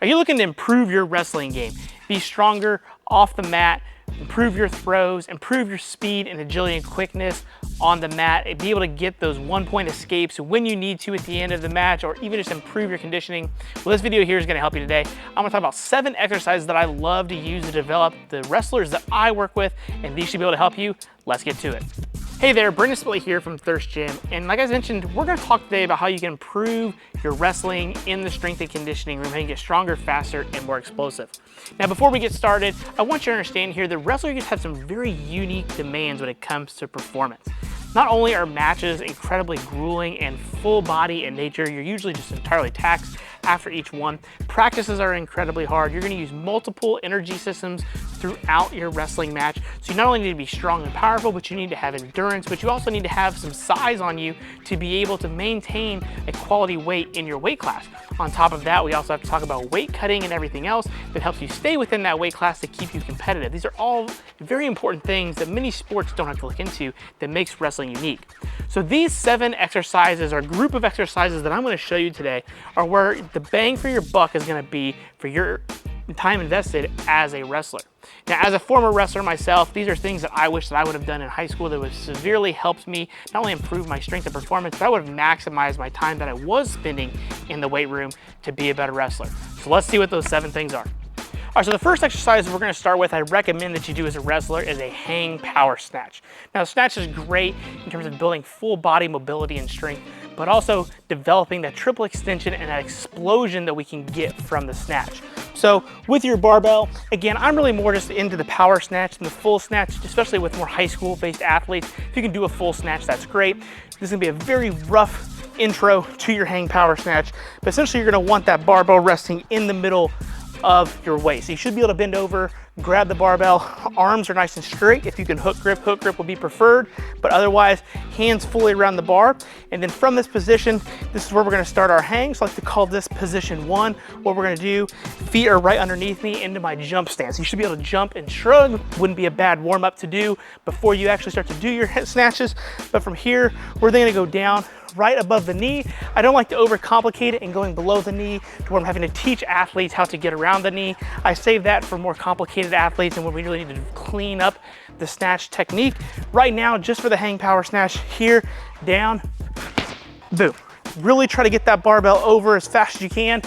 Are you looking to improve your wrestling game? Be stronger off the mat, improve your throws, improve your speed and agility and quickness on the mat, and be able to get those one-point escapes when you need to at the end of the match, or even just improve your conditioning? Well, this video here is going to help you today. I'm going to talk about 7 exercises that I love to use to develop the wrestlers that I work with, and these should be able to help you. Let's get to it. Hey there, Brendan Smitley here from Thirst Gym, and like I mentioned, we're going to talk today about how you can improve your wrestling in the strength and conditioning room, how you can get stronger, faster, and more explosive. Now, before we get started, I want you to understand here that wrestlers have some very unique demands when it comes to performance. Not only are matches incredibly grueling and full body in nature, you're usually just entirely taxed after each one. Practices are incredibly hard. You're going to use multiple energy systems throughout your wrestling match. So you not only need to be strong and powerful, but you need to have endurance, but you also need to have some size on you to be able to maintain a quality weight in your weight class. On top of that, we also have to talk about weight cutting and everything else that helps you stay within that weight class to keep you competitive. These are all very important things that many sports don't have to look into that makes wrestling unique. So these 7 exercises, or group of exercises that I'm going to show you today, are where the bang for your buck is going to be for your time invested as a wrestler. Now, as a former wrestler myself, these are things that I wish that I would have done in high school that would severely helped me not only improve my strength and performance, but I would have maximized my time that I was spending in the weight room to be a better wrestler. So let's see what those 7 things are. All right, so the first exercise we're going to start with, I recommend that you do as a wrestler, is a hang power snatch. Now, snatch is great in terms of building full body mobility and strength, but also developing that triple extension and that explosion that we can get from the snatch. So with your barbell, again, I'm really more just into the power snatch than the full snatch, especially with more high school based athletes. If you can do a full snatch, that's great. This is gonna be a very rough intro to your hang power snatch, but essentially you're gonna want that barbell resting in the middle of your waist. So you should be able to bend over, grab the barbell, arms are nice and straight. If you can hook grip will be preferred, but otherwise hands fully around the bar. And then from this position, this is where we're gonna start our hang. So I like to call this position 1. What we're gonna do, feet are right underneath me into my jump stance. You should be able to jump and shrug. Wouldn't be a bad warm up to do before you actually start to do your snatches. But from here, we're then gonna go down right above the knee. I don't like to overcomplicate it and going below the knee to where I'm having to teach athletes how to get around the knee. I save that for more complicated athletes and when we really need to clean up the snatch technique. Right now, just for the hang power snatch, here, down, boom. Really try to get that barbell over as fast as you can.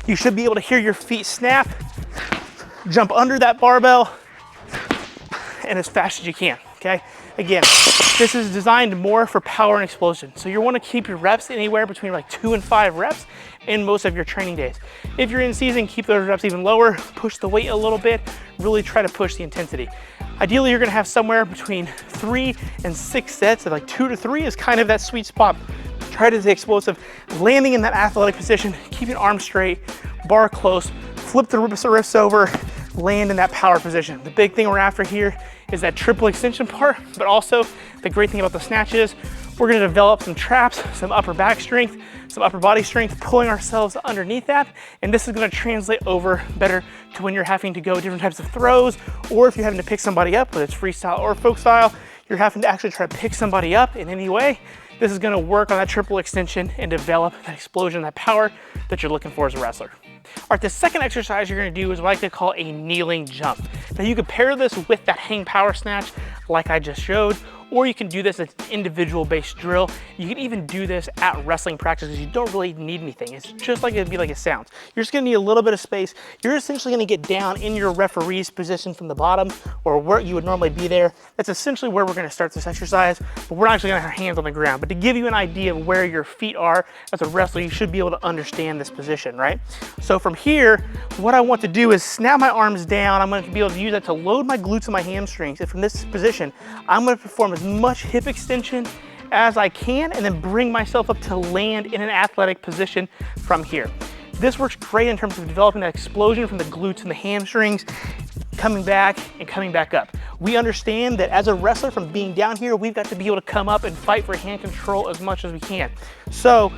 You should be able to hear your feet snap, jump under that barbell, and as fast as you can, okay? Again, this is designed more for power and explosion. So you want to keep your reps anywhere between like 2 and 5 reps in most of your training days. If you're in season, keep those reps even lower, push the weight a little bit, really try to push the intensity. Ideally, you're gonna have somewhere between 3 and 6 sets of like 2 to 3 is kind of that sweet spot. Try to stay explosive, landing in that athletic position, keeping arms straight, bar close, flip the wrists over, land in that power position. The big thing we're after here is that triple extension part, but also the great thing about the snatch is we're gonna develop some traps, some upper back strength, some upper body strength, pulling ourselves underneath that, and this is gonna translate over better to when you're having to go different types of throws, or if you're having to pick somebody up, whether it's freestyle or folk style, you're having to actually try to pick somebody up in any way. This is gonna work on that triple extension and develop that explosion, that power that you're looking for as a wrestler. All right, the second exercise you're gonna do is what I like to call a kneeling jump. Now you can pair this with that hang power snatch like I just showed, or you can do this as an individual based drill. You can even do this at wrestling practice because you don't really need anything. It's just like it'd be like it sounds. You're just gonna need a little bit of space. You're essentially gonna get down in your referee's position from the bottom or where you would normally be there. That's essentially where we're gonna start this exercise, but we're actually gonna have our hands on the ground. But to give you an idea of where your feet are as a wrestler, you should be able to understand this position, right? So from here, what I want to do is snap my arms down. I'm gonna be able to use that to load my glutes and my hamstrings. And from this position, I'm gonna perform as much hip extension as I can and then bring myself up to land in an athletic position from here. This works great in terms of developing that explosion from the glutes and the hamstrings, coming back and coming back up. We understand that as a wrestler from being down here, we've got to be able to come up and fight for hand control as much as we can. So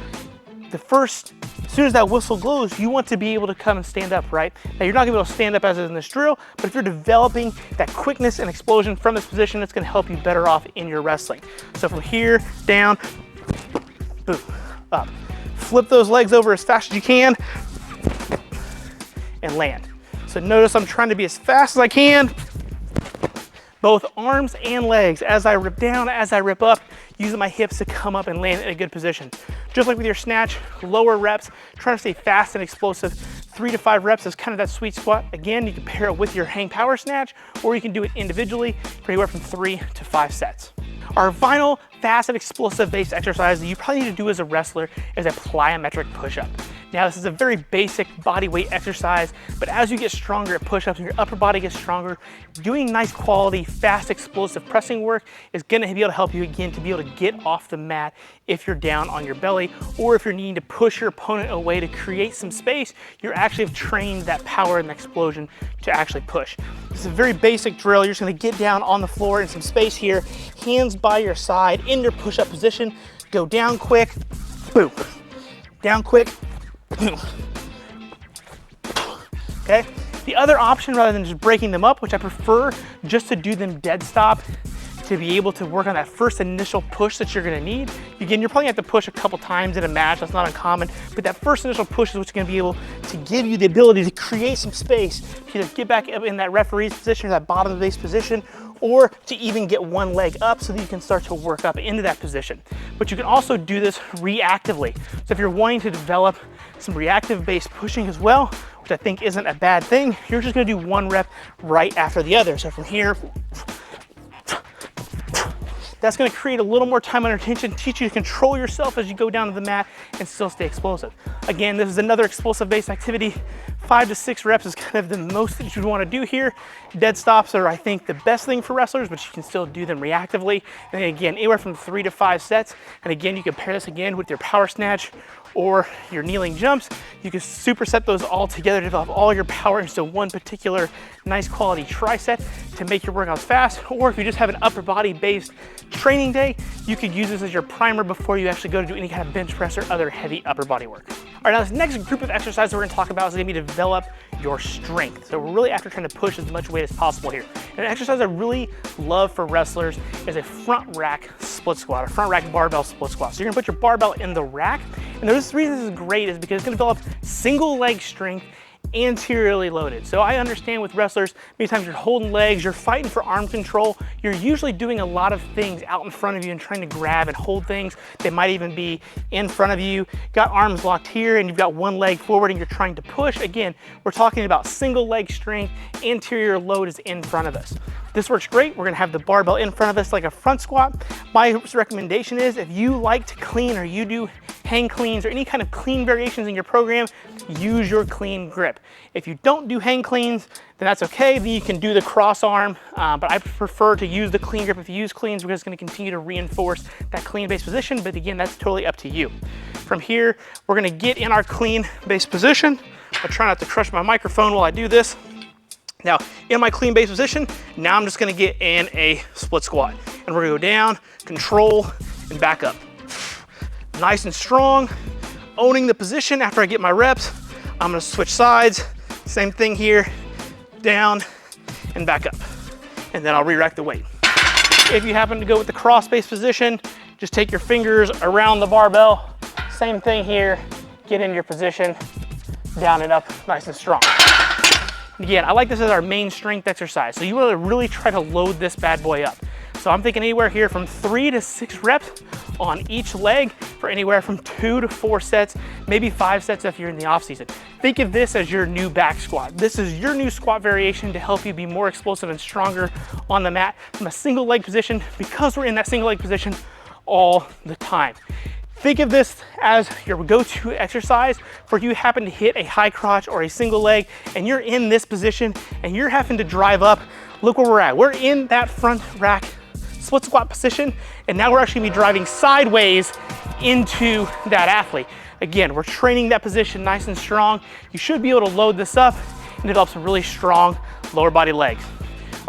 as soon as that whistle blows, you want to be able to come and stand up, right? Now you're not gonna be able to stand up as in this drill, but if you're developing that quickness and explosion from this position, it's gonna help you better off in your wrestling. So from here, down, boom, up. Flip those legs over as fast as you can. and land. So notice I'm trying to be as fast as I can, both arms and legs, as I rip down, as I rip up, using my hips to come up and land in a good position. Just like with your snatch, lower reps, trying to stay fast and explosive. 3 to 5 reps is kind of that sweet spot. Again, you can pair it with your hang power snatch, or you can do it individually for anywhere from 3 to 5 sets. Our final fast and explosive based exercise that you probably need to do as a wrestler is a plyometric push-up. Now, this is a very basic body weight exercise, but as you get stronger at push-ups and your upper body gets stronger, doing nice quality, fast, explosive pressing work is gonna be able to help you again to be able to get off the mat if you're down on your belly, or if you're needing to push your opponent away to create some space, you're actually have trained that power and explosion to actually push. This is a very basic drill. You're just gonna get down on the floor in some space here, hands by your side in your push-up position, go down quick, boom, down quick, okay? The other option, rather than just breaking them up, which I prefer just to do them dead stop, to be able to work on that first initial push that you're gonna need. Again, you're probably gonna have to push a couple times in a match, that's not uncommon, but that first initial push is what's gonna be able to give you the ability to create some space to either get back up in that referee's position or that bottom of the base position, or to even get one leg up so that you can start to work up into that position. But you can also do this reactively. So if you're wanting to develop some reactive based pushing as well, which I think isn't a bad thing, you're just gonna do one rep right after the other. So from here, that's gonna create a little more time under tension, teach you to control yourself as you go down to the mat and still stay explosive. Again, this is another explosive based activity. 5 to 6 reps is kind of the most that you'd wanna do here. Dead stops are, I think, the best thing for wrestlers, but you can still do them reactively. And then again, anywhere from 3 to 5 sets. And again, you can pair this again with your power snatch or your kneeling jumps. You can superset those all together to develop all your power into one particular nice quality tricep to make your workouts fast. Or if you just have an upper body based training day, you could use this as your primer before you actually go to do any kind of bench press or other heavy upper body work. All right, now this next group of exercises we're gonna talk about is gonna be to develop your strength. So we're really after trying to push as much weight as possible here. And an exercise I really love for wrestlers is a front rack split squat, or front rack barbell split squat. So you're gonna put your barbell in the rack. And the reason this is great is because it's gonna develop single leg strength anteriorly loaded. So I understand with wrestlers, many times you're holding legs, you're fighting for arm control, you're usually doing a lot of things out in front of you and trying to grab and hold things that might even be in front of you. Got arms locked here and you've got one leg forward and you're trying to push. Again, we're talking about single leg strength, anterior load is in front of us. This works great. We're gonna have the barbell in front of us like a front squat. My recommendation is if you like to clean or you do hang cleans or any kind of clean variations in your program, use your clean grip. If you don't do hang cleans, then that's okay. Then you can do the cross arm, but I prefer to use the clean grip if you use cleans because it's gonna continue to reinforce that clean base position. But again, that's totally up to you. From here, we're gonna get in our clean base position. I'll try not to crush my microphone while I do this. Now, in my clean base position, now I'm just gonna get in a split squat. And we're gonna go down, control, and back up. Nice and strong, owning the position after I get my reps. I'm gonna switch sides, same thing here, down and back up. And then I'll re-rack the weight. If you happen to go with the cross base position, just take your fingers around the barbell. Same thing here, get in your position, down and up, nice and strong. Again, I like this as our main strength exercise. So you want to really try to load this bad boy up. So I'm thinking anywhere here from 3 to 6 reps on each leg for anywhere from 2 to 4 sets, maybe 5 sets if you're in the off season. Think of this as your new back squat. This is your new squat variation to help you be more explosive and stronger on the mat from a single leg position because we're in that single leg position all the time. Think of this as your go-to exercise for you happen to hit a high crotch or a single leg and you're in this position and you're having to drive up. Look where we're at. We're in that front rack split squat position and now we're actually gonna be driving sideways into that athlete. Again, we're training that position nice and strong. You should be able to load this up and develop some really strong lower body legs.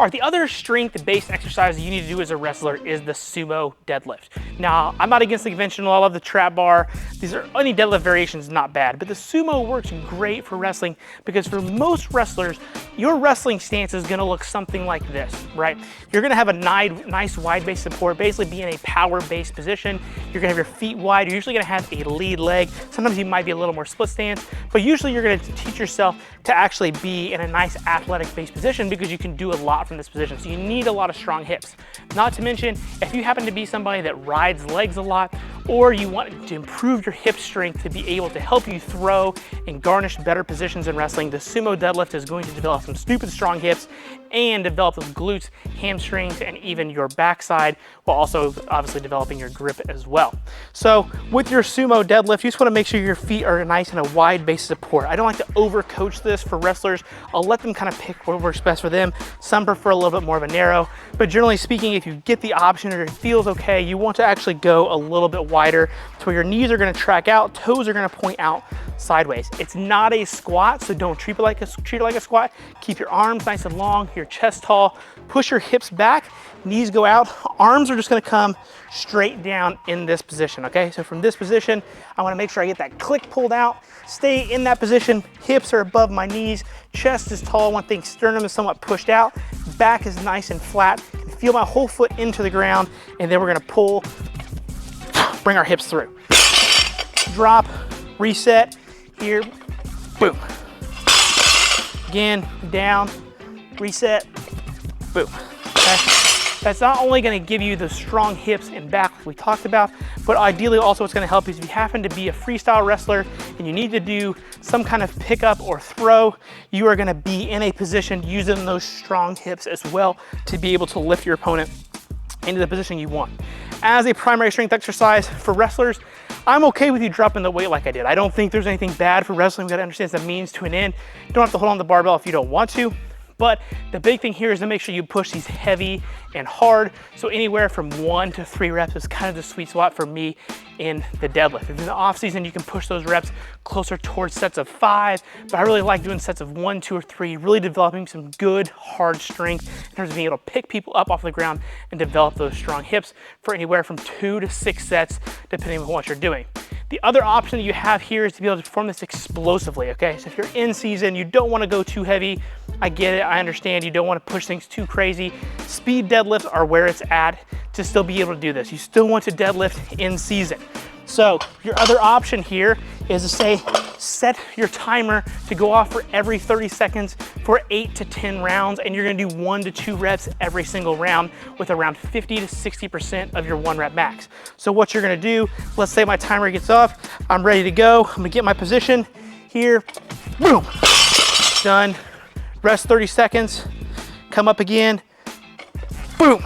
All right, the other strength-based exercise that you need to do as a wrestler is the Sumo Deadlift. Now, I'm not against the conventional. I love the trap bar. Any deadlift variations, not bad, but the sumo works great for wrestling because for most wrestlers, your wrestling stance is gonna look something like this, right? You're gonna have a nice wide base support, basically be in a power-based position. You're gonna have your feet wide. You're usually gonna have a lead leg. Sometimes you might be a little more split stance, but usually you're gonna teach yourself to actually be in a nice athletic-based position because you can do a lot from this position. So you need a lot of strong hips. Not to mention, if you happen to be somebody that rides legs a lot, or you want to improve your hip strength to be able to help you throw and garnish better positions in wrestling, the Sumo Deadlift is going to develop some stupid strong hips and develop those glutes, hamstrings, and even your backside, while also obviously developing your grip as well. So with your Sumo Deadlift, you just want to make sure your feet are nice and a wide base support. I don't like to overcoach this for wrestlers. I'll let them kind of pick what works best for them. Some prefer a little bit more of a narrow, but generally speaking, if you get the option or it feels okay, you want to actually go a little bit wider to where your knees are going to track out, toes are going to point out sideways. It's not a squat, so don't treat it like a squat. Keep your arms nice and long, your chest tall, push your hips back, knees go out, arms are just going to come straight down in this position, okay? So from this position, I want to make sure I get that click pulled out, stay in that position, hips are above my knees, chest is tall, one thing, sternum is somewhat pushed out, back is nice and flat, feel my whole foot into the ground, and then we're going to pull, bring our hips through. Drop, reset, here, boom. Again, down, reset, boom. Okay? That's not only gonna give you the strong hips and back like we talked about, but ideally also what's gonna help is if you happen to be a freestyle wrestler and you need to do some kind of pickup or throw, you are gonna be in a position using those strong hips as well to be able to lift your opponent into the position you want. As a primary strength exercise for wrestlers, I'm okay with you dropping the weight like I did. I don't think there's anything bad for wrestling. We gotta understand it's a means to an end. You don't have to hold on the barbell if you don't want to. But the big thing here is to make sure you push these heavy and hard. So anywhere from 1 to 3 reps is kind of the sweet spot for me in the deadlift. If in the off season, you can push those reps closer towards sets of 5, but I really like doing sets of 1, 2, or 3, really developing some good hard strength in terms of being able to pick people up off the ground and develop those strong hips for anywhere from 2 to 6 sets, depending on what you're doing. The other option that you have here is to be able to perform this explosively, okay? So if you're in season, you don't wanna go too heavy. I get it, I understand, you don't wanna push things too crazy. Speed deadlifts are where it's at to still be able to do this. You still want to deadlift in season. So your other option here is to say, set your timer to go off for every 30 seconds for 8 to 10 rounds, and you're gonna do 1 to 2 reps every single round with around 50 to 60% of your 1 rep max. So what you're gonna do, let's say my timer gets off, I'm ready to go, I'm gonna get my position here, boom, done. Rest 30 seconds, come up again, boom,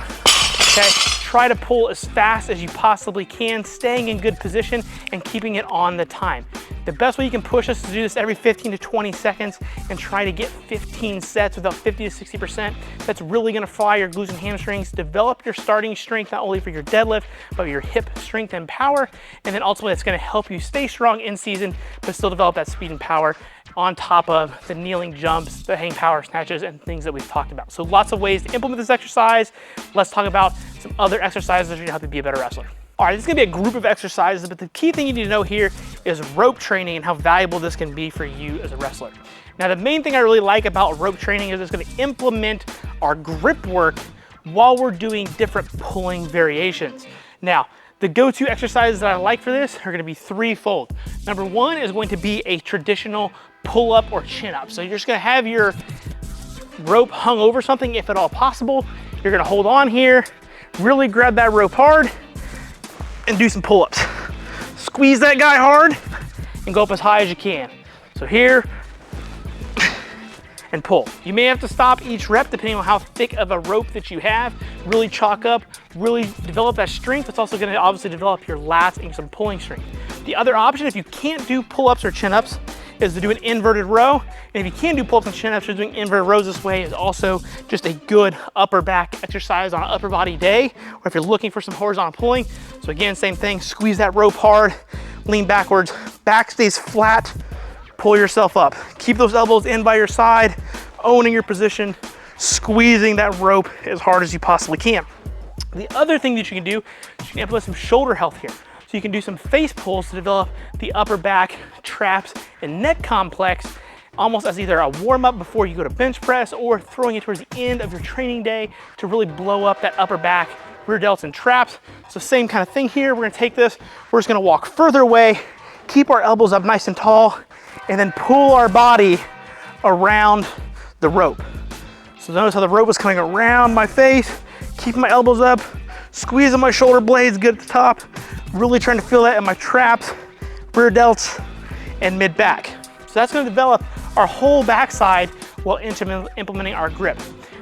okay? Try to pull as fast as you possibly can, staying in good position and keeping it on the time. The best way you can push us is to do this every 15 to 20 seconds and try to get 15 sets without 50 to 60%. That's really gonna fry your glutes and hamstrings, develop your starting strength, not only for your deadlift, but your hip strength and power. And then ultimately it's gonna help you stay strong in season, but still develop that speed and power on top of the kneeling jumps, the hang power snatches, and things that we've talked about. So lots of ways to implement this exercise. Let's talk about some other exercises that are gonna help you be a better wrestler. All right, this is gonna be a group of exercises, but the key thing you need to know here is rope training and how valuable this can be for you as a wrestler. Now, the main thing I really like about rope training is it's gonna implement our grip work while we're doing different pulling variations. Now, the go-to exercises that I like for this are gonna be threefold. Number one is going to be a traditional pull-up or chin-up. So you're just gonna have your rope hung over something if at all possible. You're gonna hold on here, really grab that rope hard, and do some pull-ups. Squeeze that guy hard and go up as high as you can. So here, and pull. You may have to stop each rep depending on how thick of a rope that you have. Really chalk up, really develop that strength. It's also gonna obviously develop your lats and some pulling strength. The other option, if you can't do pull-ups or chin-ups, is to do an inverted row. And if you can do pull-ups and chin-ups, just doing inverted rows this way is also just a good upper back exercise on an upper body day, or if you're looking for some horizontal pulling. So again, same thing, squeeze that rope hard, lean backwards, back stays flat, pull yourself up. Keep those elbows in by your side, owning your position, squeezing that rope as hard as you possibly can. The other thing that you can do is you can implement some shoulder health here. So you can do some face pulls to develop the upper back, traps, and neck complex, almost as either a warm-up before you go to bench press or throwing it towards the end of your training day to really blow up that upper back, rear delts, and traps. So same kind of thing here. We're gonna take this, we're just gonna walk further away, keep our elbows up nice and tall, and then pull our body around the rope. So notice how the rope is coming around my face, keeping my elbows up, squeezing my shoulder blades good at the top, really trying to feel that in my traps, rear delts, and mid back. So that's gonna develop our whole backside while implementing our grip.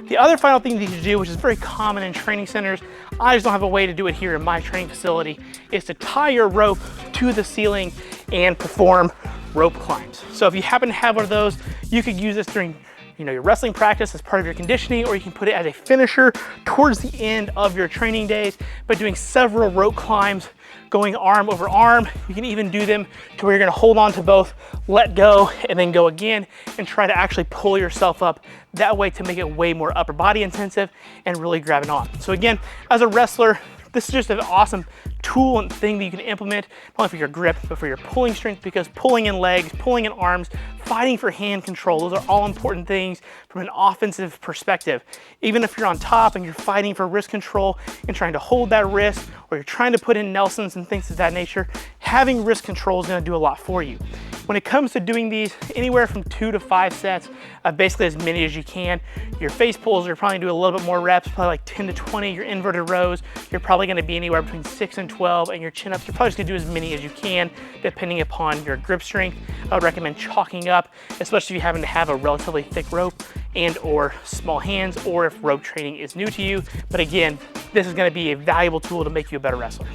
The other final thing that you can do, which is very common in training centers, I just don't have a way to do it here in my training facility, is to tie your rope to the ceiling and perform rope climbs. So if you happen to have one of those, you could use this during your wrestling practice as part of your conditioning, or you can put it as a finisher towards the end of your training days by doing several rope climbs, going arm over arm. You can even do them to where you're gonna hold on to both, let go, and then go again, and try to actually pull yourself up that way to make it way more upper body intensive and really grab it on. So again, as a wrestler, this is just an awesome tool and thing that you can implement, not only for your grip, but for your pulling strength, because pulling in legs, pulling in arms, fighting for hand control, those are all important things from an offensive perspective. Even if you're on top and you're fighting for wrist control and trying to hold that wrist, or you're trying to put in Nelsons and things of that nature, having wrist control is gonna do a lot for you. When it comes to doing these, anywhere from 2 to 5 sets, basically as many as you can. Your face pulls, you're probably gonna do a little bit more reps, probably like 10 to 20. Your inverted rows, you're probably gonna be anywhere between 6 and 12, and your chin-ups, you're probably just gonna do as many as you can, depending upon your grip strength. I would recommend chalking up, especially if you happen to have a relatively thick rope and or small hands, or if rope training is new to you. But again, this is gonna be a valuable tool to make you a better wrestler.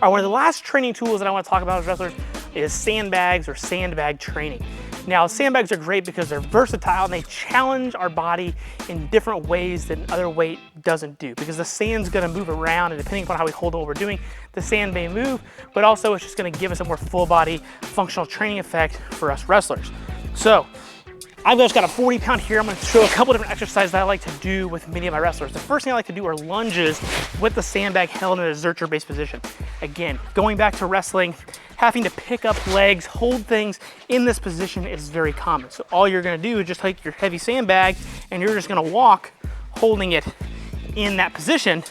All right, one of the last training tools that I wanna talk about as wrestlers is sandbags or sandbag training. Now, sandbags are great because they're versatile and they challenge our body in different ways than other weight doesn't do, because the sand's gonna move around, and depending upon how we hold what we're doing, the sand may move, but also it's just gonna give us a more full body functional training effect for us wrestlers. So, I've just got a 40-pound here. I'm gonna show a couple different exercises that I like to do with many of my wrestlers. The first thing I like to do are lunges with the sandbag held in a zercher-based position. Again, going back to wrestling, having to pick up legs, hold things in this position is very common. So all you're gonna do is just take your heavy sandbag and you're just gonna walk holding it in that position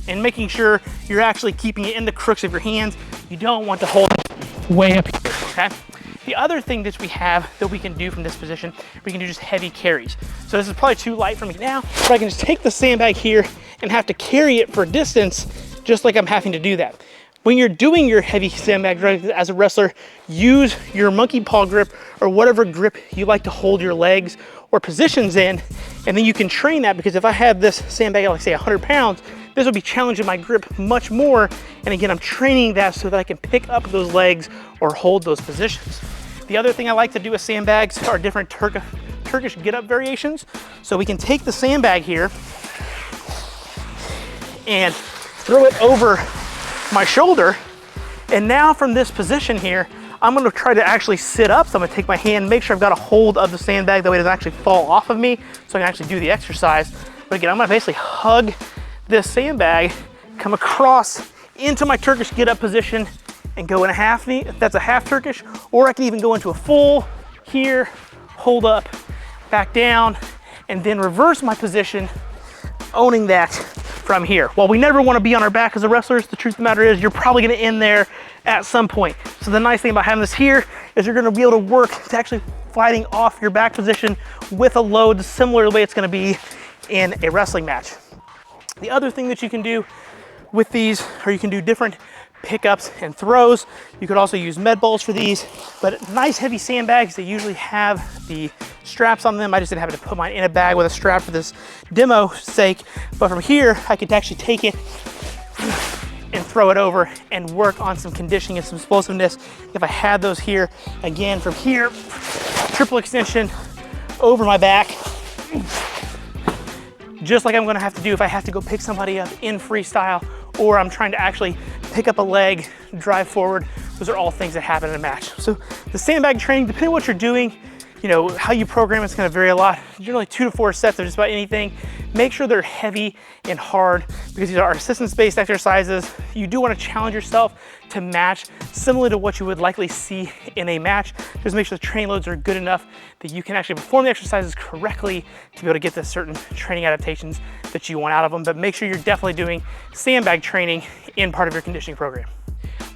and making sure you're actually keeping it in the crooks of your hands. You don't want to hold it way up here, okay? The other thing that we have that we can do from this position, we can do just heavy carries. So this is probably too light for me now, but I can just take the sandbag here and have to carry it for a distance, just like I'm having to do that. When you're doing your heavy sandbag as a wrestler, use your monkey paw grip or whatever grip you like to hold your legs or positions in, and then you can train that, because if I have this sandbag at, like, say 100 pounds, this will be challenging my grip much more. And again, I'm training that so that I can pick up those legs or hold those positions. The other thing I like to do with sandbags are different Turkish get-up variations. So we can take the sandbag here and throw it over my shoulder. And now from this position here, I'm gonna try to actually sit up. So I'm gonna take my hand, make sure I've got a hold of the sandbag, that way it doesn't actually fall off of me, so I can actually do the exercise. But again, I'm gonna basically hug this sandbag, come across into my Turkish get-up position and go in a half knee, if that's a half Turkish, or I can even go into a full here, hold up, back down, and then reverse my position, owning that from here. While we never want to be on our back as a wrestlers, the truth of the matter is you're probably going to end there at some point. So the nice thing about having this here is you're going to be able to work to actually fighting off your back position with a load similar to the way it's going to be in a wrestling match. The other thing that you can do with these, or you can do different pickups and throws. You could also use med balls for these, but nice heavy sandbags, they usually have the straps on them. I just didn't have to put mine in a bag with a strap for this demo's sake, but from here, I could actually take it and throw it over and work on some conditioning and some explosiveness. If I had those here, again, from here, triple extension over my back, just like I'm gonna have to do if I have to go pick somebody up in freestyle, or I'm trying to actually pick up a leg, drive forward. Those are all things that happen in a match. So the sandbag training, depending on what you're doing, You know, how you program is gonna vary a lot. Generally 2 to 4 sets of just about anything. Make sure they're heavy and hard because these are assistance-based exercises. You do wanna challenge yourself to match similar to what you would likely see in a match. Just make sure the training loads are good enough that you can actually perform the exercises correctly to be able to get the certain training adaptations that you want out of them. But make sure you're definitely doing sandbag training in part of your conditioning program.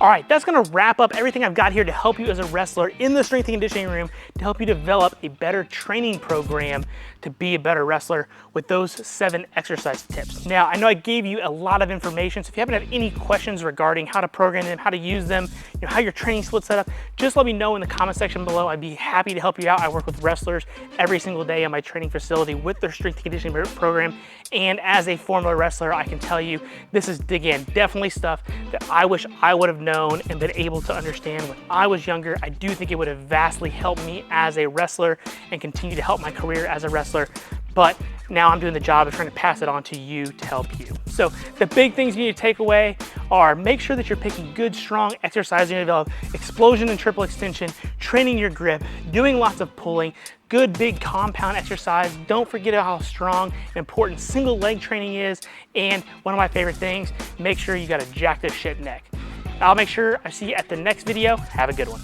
All right, that's gonna wrap up everything I've got here to help you as a wrestler in the strength and conditioning room to help you develop a better training program to be a better wrestler with those 7 exercise tips. Now, I know I gave you a lot of information, so if you happen to have any questions regarding how to program them, how to use them, you know, how your training split's set up, just let me know in the comment section below. I'd be happy to help you out. I work with wrestlers every single day on my training facility with their strength and conditioning program. And as a former wrestler, I can tell you this is, again, definitely stuff that I wish I would have known and been able to understand when I was younger. I do think it would have vastly helped me as a wrestler and continue to help my career as a wrestler. But now I'm doing the job of trying to pass it on to you to help you. So the big things you need to take away are make sure that you're picking good, strong exercises to develop explosion and triple extension, training your grip, doing lots of pulling, good big compound exercise. Don't forget how strong and important single leg training is. And one of my favorite things, make sure you got a jacked as shit neck. I'll make sure I see you at the next video. Have a good one.